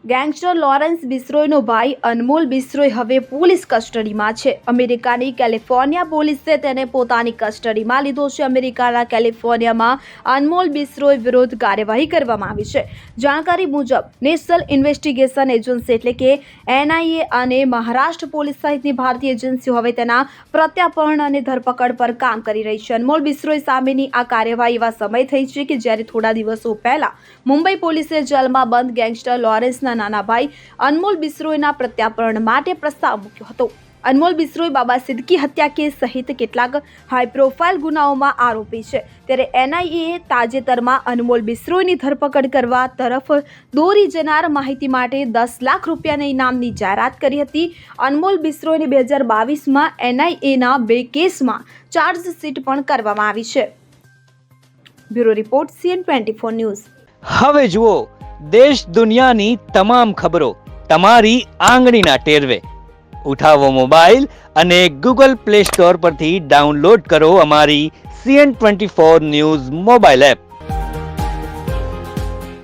Gangster Lawrence બિશ્નોઈનો ભાઈ અનમોલ બિશ્નોઈ હવે police કસ્ટડીમાં છે। અમેરિકાની કેલિફોર્નિયા પોલીસે તેને પોતાની કસ્ટડીમાં લીધો છે। અમેરિકાના કેલિફોર્નિયામાં અનમોલ બિશ્નોઈ વિરુદ્ધ કાર્યવાહી કરવામાં આવી છે। જાણકારી મુજબ નેશનલ ઇન્વેસ્ટિગેશન એજન્સી એટલે કે NIA અને મહારાષ્ટ્ર પોલીસ સહિતની ભારતીય એજન્સીઓ હવે તેના પ્રત્યાર્પણ અને ધરપકડ પર કામ કરી રહી છે। અનમોલ બિશ્નોઈ સામેની આ કાર્યવાહી એવા સમય થઈ છે કે જ્યારે થોડા દિવસો પહેલા મુંબઈ પોલીસે જેલમાં બંધ ગેંગસ્ટર લોરેન્સના નાના ભાઈ અનમોલ બિશ્નોઈના પ્રત્યાર્પણ માટે પ્રસ્તાવ મૂક્યો હતો। અનમોલ બિશ્નોઈ બાબા સિદ્દીકી હત્યા કેસ સહિત કેટલાક હાઈ પ્રોફાઇલ ગુનાઓમાં આરોપી છે। ત્યારે NIA તાજેતરમાં અનમોલ બિશ્નોઈની ધરપકડ કરવા તરફ દોરી જનાર માહિતી માટે 10 લાખ રૂપિયાના ઇનામની જાહેરાત કરી હતી। અનમોલ બિશ્નોઈને 2022માં NIAના 2 કેસમાં ચાર્જશીટ પણ કરવામાં આવી છે। Bureau report CN24 news. હવે જુઓ દેશ દુનિયાની તમામ ખબરો તમારી આંગળીના ટેરવે। ઉઠાવો મોબાઈલ અને Google Play Store પરથી ડાઉનલોડ કરો અમારી CN24 ન્યૂઝ મોબાઈલ એપ।